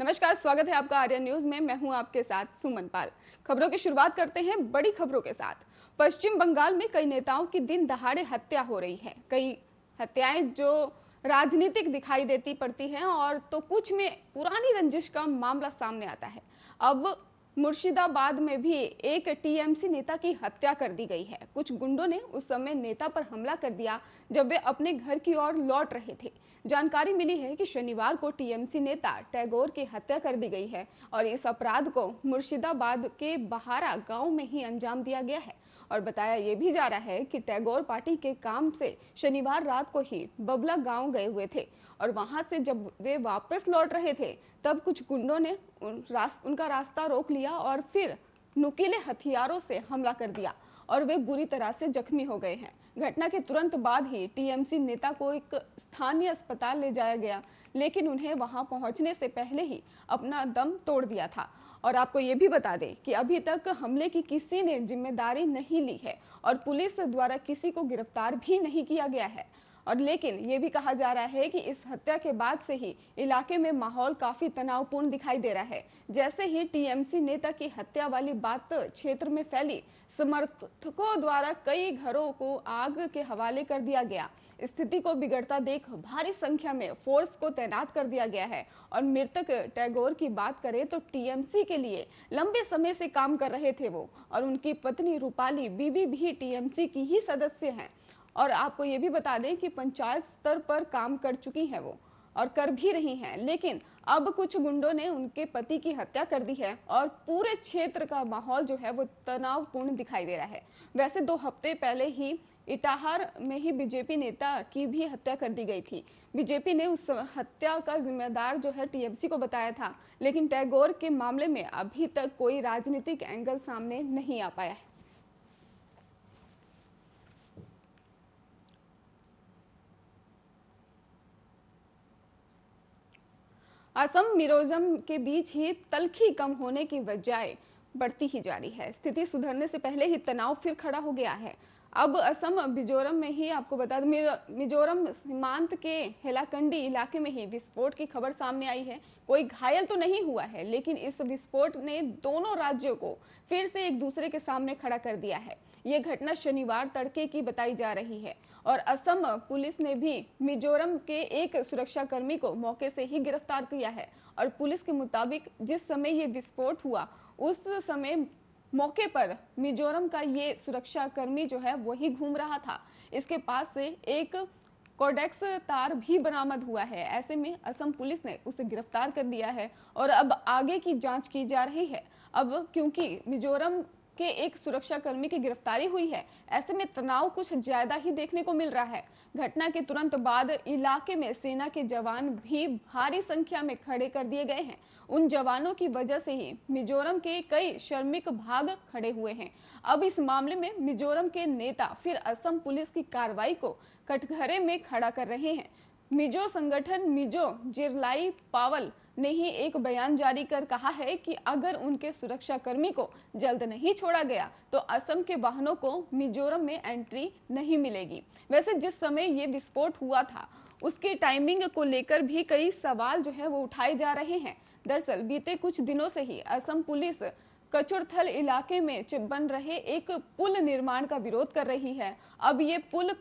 नमस्कार, स्वागत है आपका आर्यन न्यूज में। मैं हूं आपके साथ सुमन पाल। खबरों की शुरुआत करते हैं बड़ी खबरों के साथ। पश्चिम बंगाल में कई नेताओं की दिन दहाड़े हत्या हो रही है। कई हत्याएं जो राजनीतिक दिखाई देती पड़ती हैं और तो कुछ में पुरानी रंजिश का मामला सामने आता है। अब मुर्शिदाबाद में भी एक टीएमसी नेता की हत्या कर दी गई है। कुछ गुंडों ने उस समय नेता पर हमला कर दिया जब वे अपने घर की ओर लौट रहे थे। जानकारी मिली है कि शनिवार को टीएमसी नेता टैगोर की हत्या कर दी गई है और इस अपराध को मुर्शिदाबाद के बहारा गांव में ही अंजाम दिया गया है। और बताया ये भी जा रहा है कि टैगोर पार्टी के काम से शनिवार रात को ही बबला गांव गए हुए थे और वहां से जब वे वापस लौट रहे थे तब कुछ गुंडों ने उनका रास्ता रोक लिया और फिर नुकीले हथियारों से हमला कर दिया और वे बुरी तरह से जख्मी हो गए हैं। घटना के तुरंत बाद ही टीएमसी नेता को एक स्थानीय अस्पताल ले जाया गया, लेकिन उन्हें वहां पहुंचने से पहले ही अपना दम तोड़ दिया था। और आपको ये भी बता दें कि अभी तक हमले की किसी ने जिम्मेदारी नहीं ली है और पुलिस द्वारा किसी को गिरफ्तार भी नहीं किया गया है। और लेकिन ये भी कहा जा रहा है कि इस हत्या के बाद से ही इलाके में माहौल काफी तनावपूर्ण दिखाई दे रहा है। जैसे ही टीएमसी नेता की हत्या वाली बात क्षेत्र में फैली, समर्थकों द्वारा कई घरों को आग के हवाले कर दिया गया। स्थिति को बिगड़ता देख भारी संख्या में फोर्स को तैनात कर दिया गया है। और मृतक टैगोर की बात करें तो टीएमसी के लिए लंबे समय से काम कर रहे थे वो, और उनकी पत्नी रूपाली बीबी भी टीएमसी की ही सदस्य हैं। और आपको ये भी बता दें कि पंचायत स्तर पर काम कर चुकी हैं वो और कर भी रही हैं, लेकिन अब कुछ गुंडों ने उनके पति की हत्या कर दी है और पूरे क्षेत्र का माहौल जो है वो तनावपूर्ण दिखाई दे रहा है। वैसे 2 हफ्ते पहले ही इटाहार में ही बीजेपी नेता की भी हत्या कर दी गई थी। बीजेपी ने उस हत्या का जिम्मेदार जो है टीएमसी को बताया था, लेकिन टैगोर के मामले में अभी तक कोई राजनीतिक एंगल सामने नहीं आ पाया है। असम मिजोरम के बीच ही तलखी कम होने की बजाय बढ़ती ही जा रही है। स्थिति सुधरने से पहले ही तनाव फिर खड़ा हो गया है। अब असम मिजोरम में ही आपको बता दें, मिजोरम सीमांत के हेलाकंडी इलाके में ही विस्फोट की खबर सामने आई है। कोई घायल तो नहीं हुआ है, लेकिन इस विस्फोट ने दोनों राज्यों को फिर से एक दूसरे के सामने खड़ा कर दिया है। ये घटना शनिवार तड़के की बताई जा रही है और असम पुलिस ने भी मिजोरम के एक सुरक्षाकर्मी को मौके से ही गिरफ्तार किया है। और पुलिस के मुताबिक जिस समय ये विस्फोट हुआ उस समय मौके पर मिजोरम का ये सुरक्षाकर्मी जो है वही घूम रहा था। इसके पास से एक कोडेक्स तार भी बरामद हुआ है। ऐसे में असम पुलिस ने उसे गिरफ्तार कर लिया है और अब आगे की जांच की जा रही है। अब क्योंकि मिजोरम के एक सुरक्षाकर्मी की गिरफ्तारी हुई है, ऐसे में तनाव कुछ ज्यादा ही देखने को मिल रहा है। घटना के तुरंत बाद इलाके में सेना के जवान भी भारी संख्या में खड़े कर दिए गए हैं। उन जवानों की वजह से ही मिजोरम के कई श्रमिक भाग खड़े हुए हैं। अब इस मामले में मिजोरम के नेता फिर असम पुलिस की कार्रवाई को कटघरे में खड़ा कर रहे हैं। मिजो संगठन मिजो जिरलाई पावल ने ही एक बयान जारी कर कहा है कि अगर उनके सुरक्षाकर्मी को जल्द नहीं छोड़ा गया तो असम के वाहनों को मिजोरम में एंट्री नहीं मिलेगी। वैसे जिस समय ये विस्फोट हुआ था उसकी टाइमिंग को लेकर भी कई सवाल जो है वो उठाए जा रहे हैं। दरअसल बीते कुछ दिनों से ही असम पुलिस कचुरथल इलाके में बन रहे एक पुल निर्माण का विरोध कर रही है। अब ये पुल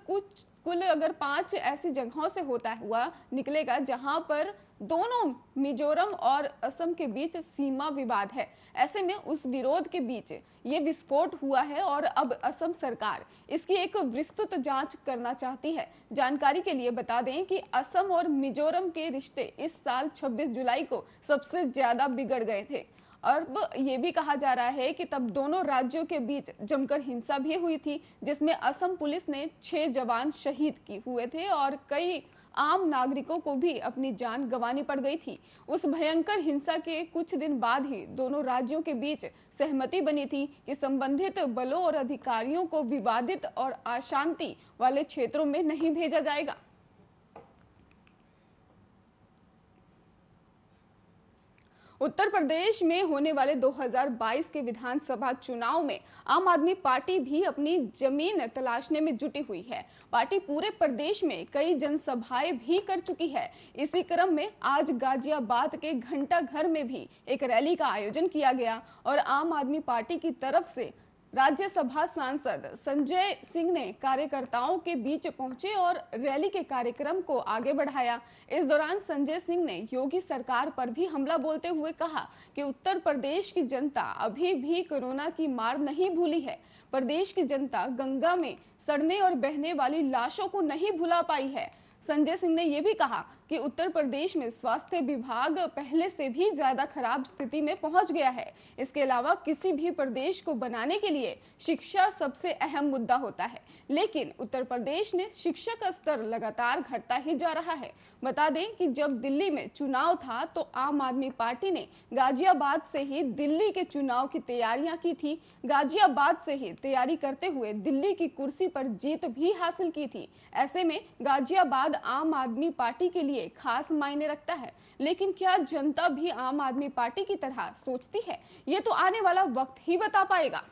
कुल अगर 5 ऐसी जगहों से होता हुआ निकलेगा जहां पर दोनों मिजोरम और असम के बीच सीमा विवाद है। ऐसे में उस विरोध के बीच ये विस्फोट हुआ है और अब असम सरकार इसकी एक विस्तृत जांच करना चाहती है। जानकारी के लिए बता दें कि असम और मिजोरम के रिश्ते इस साल 26 जुलाई को सबसे ज्यादा बिगड़ गए थे। और ये भी कहा जा रहा है कि तब दोनों राज्यों के बीच जमकर हिंसा भी हुई थी, जिसमें असम पुलिस ने 6 जवान शहीद की हुए थे और कई आम नागरिकों को भी अपनी जान गंवानी पड़ गई थी। उस भयंकर हिंसा के कुछ दिन बाद ही दोनों राज्यों के बीच सहमति बनी थी कि संबंधित बलों और अधिकारियों को विवादित और अशांति वाले क्षेत्रों में नहीं भेजा जाएगा। उत्तर प्रदेश में होने वाले 2022 के विधानसभा चुनाव में आम आदमी पार्टी भी अपनी जमीन तलाशने में जुटी हुई है। पार्टी पूरे प्रदेश में कई जनसभाएं भी कर चुकी है। इसी क्रम में आज गाजियाबाद के घंटा घर में भी एक रैली का आयोजन किया गया और आम आदमी पार्टी की तरफ से राज्यसभा सांसद संजय सिंह ने कार्यकर्ताओं के बीच पहुंचे और रैली के कार्यक्रम को आगे बढ़ाया। इस दौरान संजय सिंह ने योगी सरकार पर भी हमला बोलते हुए कहा कि उत्तर प्रदेश की जनता अभी भी कोरोना की मार नहीं भूली है। प्रदेश की जनता गंगा में सड़ने और बहने वाली लाशों को नहीं भुला पाई है। संजय सिंह ने यह भी कहा कि उत्तर प्रदेश में स्वास्थ्य विभाग पहले से भी ज्यादा खराब स्थिति में पहुंच गया है। इसके अलावा किसी भी प्रदेश को बनाने के लिए शिक्षा सबसे अहम मुद्दा होता है, लेकिन उत्तर प्रदेश में शिक्षा का स्तर लगातार घटता ही जा रहा है। बता दें कि जब दिल्ली में चुनाव था तो आम आदमी पार्टी ने गाजियाबाद से ही दिल्ली के चुनाव की तैयारियां की थी। गाजियाबाद से ही तैयारी करते हुए दिल्ली की कुर्सी पर जीत भी हासिल की थी। ऐसे में गाजियाबाद आम आदमी पार्टी के लिए खास मायने रखता है, लेकिन क्या जनता भी आम आदमी पार्टी की तरह सोचती है? ये तो आने वाला वक्त ही बता पाएगा।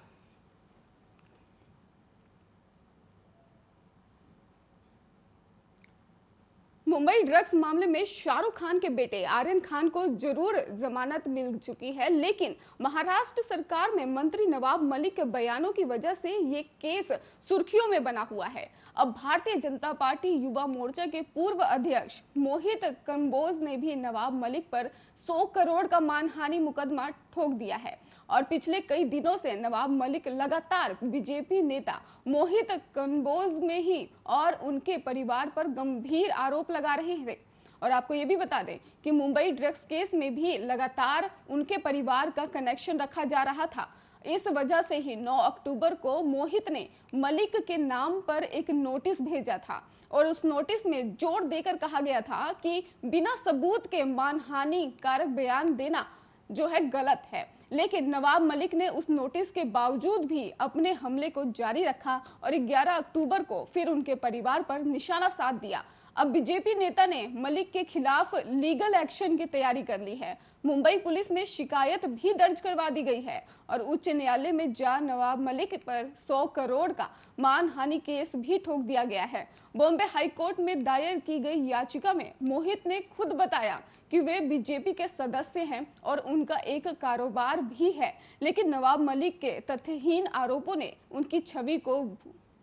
मुंबई ड्रग्स मामले में शाहरुख खान के बेटे आर्यन खान को जरूर जमानत मिल चुकी है, लेकिन महाराष्ट्र सरकार में मंत्री नवाब मलिक के बयानों की वजह से ये केस सुर्खियों में बना हुआ है। अब भारतीय जनता पार्टी युवा मोर्चा के पूर्व अध्यक्ष मोहित कंबोज ने भी नवाब मलिक पर 100 करोड़ का मानहानि मुकदमा ठोक दिया है और पिछले कई दिनों से नवाब मलिक लगातार बीजेपी नेता मोहित कंबोज में ही और उनके परिवार पर गंभीर आरोप लगा रहे थे। और आपको ये भी बता दें कि मुंबई ड्रग्स केस में भी लगातार उनके परिवार का कनेक्शन रखा जा रहा था। इस वजह से ही 9 अक्टूबर को मोहित ने मलिक के नाम पर एक नोटिस भेजा था और उस नोटिस में जोर देकर कहा गया था कि बिना सबूत के मानहानि कारक बयान देना जो है गलत है। लेकिन नवाब मलिक ने उस नोटिस के बावजूद भी अपने हमले को जारी रखा और 11 अक्टूबर को फिर उनके परिवार पर निशाना साध दिया। अब बीजेपी नेता ने मलिक के खिलाफ लीगल एक्शन की तैयारी कर ली है। मुंबई पुलिस में शिकायत भी दर्ज करवा दी गई है और उच्च न्यायालय में जा नवाब मलिक पर 100 करोड़ का मानहानि केस भी ठोक दिया गया है। बॉम्बे हाईकोर्ट में दायर की गई याचिका में मोहित ने खुद बताया कि वे बीजेपी के सदस्य हैं और उनका एक कारोबार भी है, लेकिन नवाब मलिक के तथ्यहीन आरोपों ने उनकी छवि को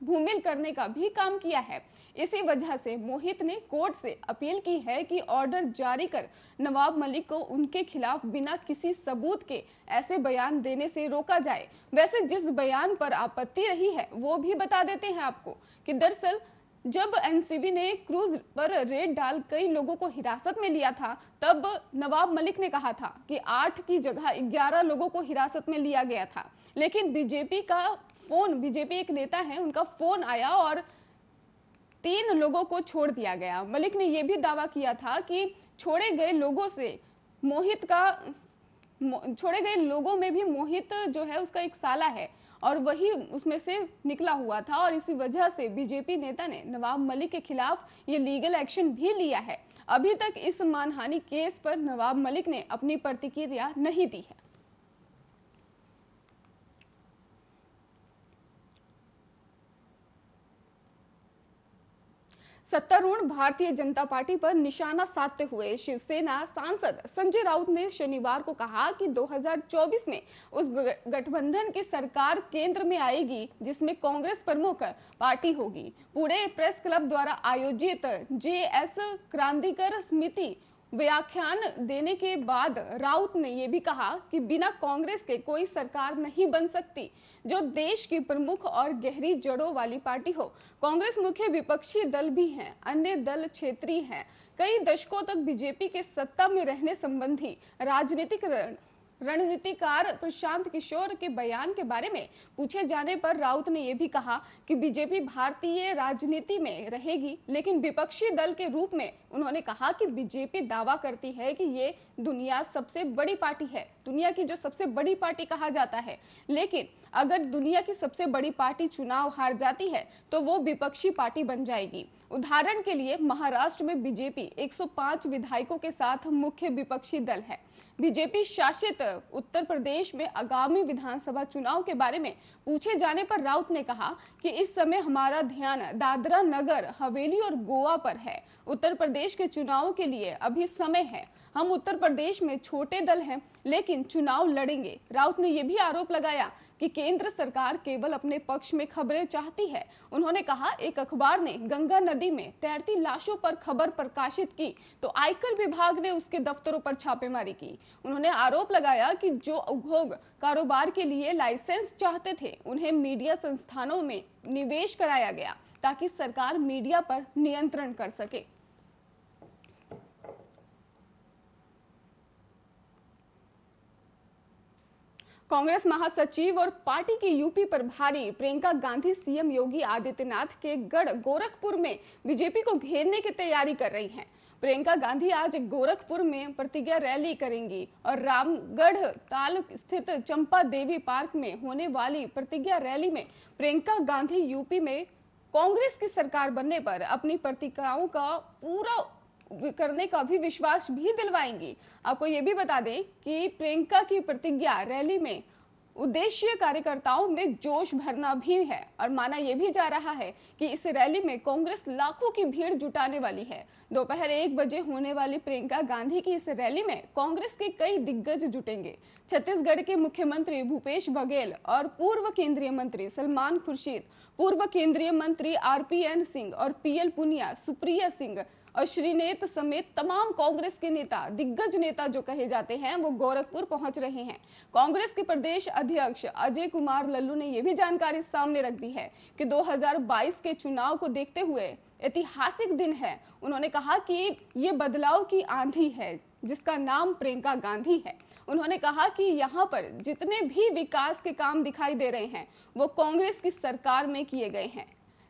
भूमिल करने का भी काम किया है। इसी वजह से मोहित ने कोर्ट से अपील की है कि ऑर्डर जारी कर नवाब मलिक को उनके खिलाफ बिना किसी सबूत के ऐसे बयान देने से रोका जाए। वैसे जिस बयान पर आपत्ति रही है वो भी बता देते हैं आपको कि दरअसल जब एनसीबी ने क्रूज पर रेड डाल कई लोगों को हिरासत में लिया था, तब नवाब मलिक ने कहा था कि 8 की जगह 11 लोगों को हिरासत में लिया गया था। लेकिन बीजेपी एक नेता है, उनका फोन आया और 3 लोगों को छोड़ दिया गया। मलिक ने यह भी दावा किया था कि छोड़े गए लोगों में भी मोहित जो है उसका एक साला है और वही उसमें से निकला हुआ था और इसी वजह से बीजेपी नेता ने नवाब मलिक के खिलाफ ये लीगल एक्शन भी लिया है। अभी तक इस मानहानि केस पर नवाब मलिक ने अपनी प्रतिक्रिया नहीं दी है। सत्तारूढ़ भारतीय जनता पार्टी पर निशाना साधते हुए शिवसेना सांसद संजय राउत ने शनिवार को कहा कि 2024 में उस गठबंधन की सरकार केंद्र में आएगी जिसमें कांग्रेस प्रमुख पार्टी होगी। पुणे प्रेस क्लब द्वारा आयोजित जेएस क्रांतिकर समिति व्याख्यान देने के बाद राउत ने यह भी कहा कि बिना कांग्रेस के कोई सरकार नहीं बन सकती जो देश की प्रमुख और गहरी जड़ों वाली पार्टी हो। कांग्रेस मुख्य विपक्षी दल भी है, अन्य दल क्षेत्रीय हैं। कई दशकों तक बीजेपी के सत्ता में रहने संबंधी राजनीतिक रणनीतिकार प्रशांत किशोर के बयान के बारे में पूछे जाने पर राउत ने यह भी कहा कि बीजेपी भारतीय राजनीति में रहेगी, लेकिन विपक्षी दल के रूप में उन्होंने कहा कि बीजेपी दावा करती है कि ये दुनिया सबसे बड़ी पार्टी है, दुनिया की जो सबसे बड़ी पार्टी कहा जाता है, लेकिन अगर दुनिया की सबसे बड़ी पार्टी चुनाव हार जाती है तो वो विपक्षी पार्टी बन जाएगी। उदाहरण के लिए महाराष्ट्र में बीजेपी 105 विधायकों के साथ मुख्य विपक्षी दल है। बीजेपी शासित उत्तर प्रदेश में आगामी विधानसभा चुनाव के बारे में पूछे जाने पर राउत ने कहा कि इस समय हमारा ध्यान दादरा नगर हवेली और गोवा पर है। उत्तर प्रदेश के चुनाव के लिए अभी समय है। हम उत्तर प्रदेश में छोटे दल हैं लेकिन चुनाव लड़ेंगे। राउत ने यह भी आरोप लगाया कि केंद्र सरकार केवल अपने पक्ष में खबरें चाहती है। उन्होंने कहा, एक अखबार ने गंगा नदी में तैरती लाशों पर खबर प्रकाशित की तो आयकर विभाग ने उसके दफ्तरों पर छापेमारी की। उन्होंने आरोप लगाया कि जो उद्योग कारोबार के लिए लाइसेंस चाहते थे उन्हें मीडिया संस्थानों में निवेश कराया गया ताकि सरकार मीडिया पर नियंत्रण कर सके। कांग्रेस महासचिव और पार्टी की यूपी प्रभारी प्रियंका गांधी सीएम योगी आदित्यनाथ के गढ़ गोरखपुर में बीजेपी को घेरने की तैयारी कर रही हैं। प्रियंका गांधी आज गोरखपुर में प्रतिज्ञा रैली करेंगी और रामगढ़ ताल स्थित चंपा देवी पार्क में होने वाली प्रतिज्ञा रैली में प्रियंका गांधी यूपी में कांग्रेस की सरकार बनने पर अपनी प्रतिज्ञाओं का पूरा करने का भी विश्वास भी दिलवाएंगी। आपको ये भी बता दें कि प्रियंका की प्रतिज्ञा रैली में उद्देश्य कार्यकर्ताओं में जोश भरना भी है और माना यह भी जा रहा है कि इस रैली में कांग्रेस लाखों की भीड़ जुटाने वाली है। दोपहर 1 बजे होने वाली प्रियंका गांधी की इस रैली में कांग्रेस के कई दिग्गज जुटेंगे। छत्तीसगढ़ के मुख्यमंत्री भूपेश बघेल और पूर्व केंद्रीय मंत्री सलमान खुर्शीद, पूर्व केंद्रीय मंत्री आरपीएन सिंह और पीएल पुनिया, सुप्रिया सिंह और श्रीनेत समेत तमाम कांग्रेस के नेता, दिग्गज नेता जो कहे जाते हैं, वो गोरखपुर पहुंच रहे हैं। कांग्रेस के प्रदेश अध्यक्ष अजय कुमार लल्लू ने यह भी जानकारी सामने रख दी है कि 2022 के चुनाव को देखते हुए ऐतिहासिक दिन है। उन्होंने कहा कि ये बदलाव की आंधी है जिसका नाम प्रियंका गांधी है। उन्होंने कहा कि यहाँ पर जितने भी विकास के काम दिखाई दे रहे हैं वो कांग्रेस की सरकार में किए गए हैं।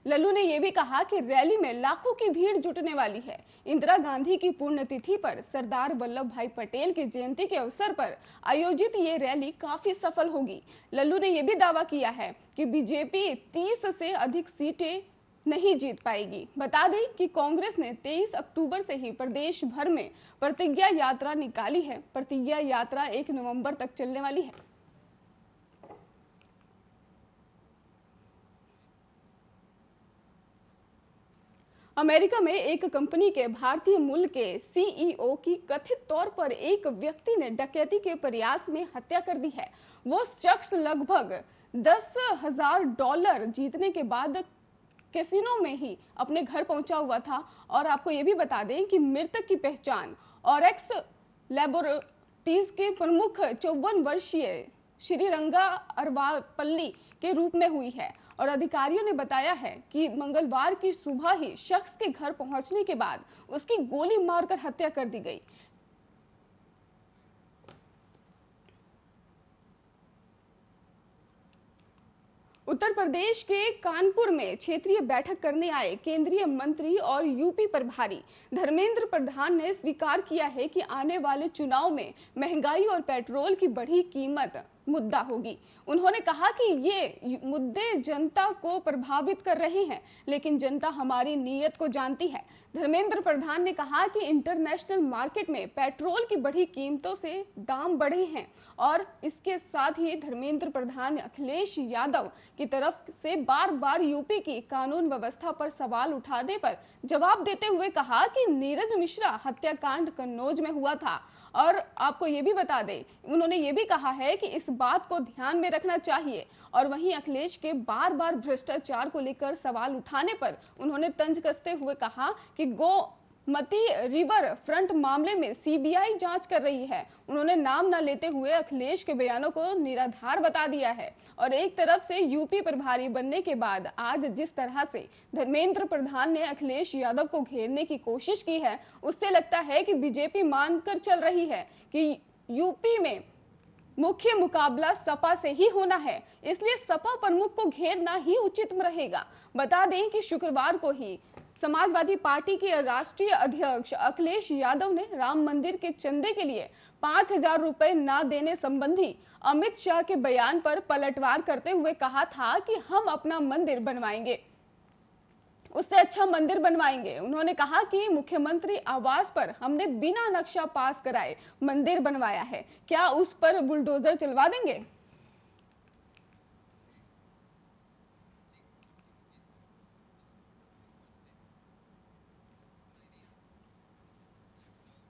लल्लू ने यह भी कहा कि रैली में लाखों की भीड़ जुटने वाली है। इंदिरा गांधी की पुण्यतिथि पर सरदार वल्लभ भाई पटेल की जयंती के अवसर पर आयोजित ये रैली काफी सफल होगी। लल्लू ने यह भी दावा किया है कि बीजेपी 30 से अधिक सीटें नहीं जीत पाएगी। बता दें कि कांग्रेस ने 23 अक्टूबर से ही प्रदेश भर में प्रतिज्ञा यात्रा निकाली है। प्रतिज्ञा यात्रा 1 नवंबर तक चलने वाली है। अमेरिका में एक कंपनी के भारतीय मूल के सीईओ की कथित तौर पर एक व्यक्ति ने डकैती के प्रयास में हत्या कर दी है। वो शख्स लगभग $10,000 जीतने के बाद कैसीनो में ही अपने घर पहुंचा हुआ था। और आपको ये भी बता दें कि मृतक की पहचान ऑरेक्स लैबोरेटरीज के प्रमुख 54 वर्षीय श्रीरंगा अरवापल्ली के रूप में हुई है। और अधिकारियों ने बताया है कि मंगलवार की सुबह ही शख्स के घर पहुंचने के बाद उसकी गोली मारकर हत्या कर दी गई। उत्तर प्रदेश के कानपुर में क्षेत्रीय बैठक करने आए केंद्रीय मंत्री और यूपी प्रभारी धर्मेंद्र प्रधान ने स्वीकार किया है कि आने वाले चुनाव में महंगाई और पेट्रोल की बढ़ी कीमत मुद्दा होगी। उन्होंने कहा कि ये मुद्दे जनता को प्रभावित कर रहे हैं, लेकिन जनता हमारी नीयत को जानती है। धर्मेंद्र प्रधान ने कहा कि इंटरनेशनल मार्केट में पेट्रोल की बढ़ी कीमतों से दाम बढ़े हैं और इसके साथ ही धर्मेंद्र प्रधान अखिलेश यादव की तरफ से बार बार यूपी की कानून व्यवस्था पर सवाल उठाने पर जवाब देते हुए कहा कि नीरज मिश्रा हत्याकांड कन्नौज में हुआ था। और आपको ये भी बता दें, उन्होंने ये भी कहा है कि इस बात को ध्यान में रखना चाहिए। और वहीं अखिलेश के बार बार भ्रष्टाचार को लेकर सवाल उठाने पर उन्होंने तंज कसते हुए कहा कि गोमती रिवर फ्रंट मामले में सीबीआई जांच कर रही है। उन्होंने नाम न लेते हुए अखिलेश के बयानों को निराधार बता दिया है। और एक तरफ से यूपी प्रभारी बनने के बाद आज जिस तरह से धर्मेंद्र प्रधान ने अखिलेश यादव को घेरने की कोशिश की है, उससे लगता है कि बीजेपी मानकर चल रही है कि यूपी में मुख्य मुकाबला सपा से ही होना है, इसलिए सपा प्रमुख को घेरना ही उचित रहेगा। बता दें कि शुक्रवार को ही समाजवादी पार्टी के राष्ट्रीय अध्यक्ष अखिलेश यादव ने राम मंदिर के चंदे के लिए 5,000 रुपए न देने संबंधी अमित शाह के बयान पर पलटवार करते हुए कहा था कि हम अपना मंदिर बनवाएंगे, उससे अच्छा मंदिर बनवाएंगे। उन्होंने कहा कि मुख्यमंत्री आवास पर हमने बिना नक्शा पास कराए मंदिर बनवाया है, क्या उस पर बुलडोजर चलवा देंगे?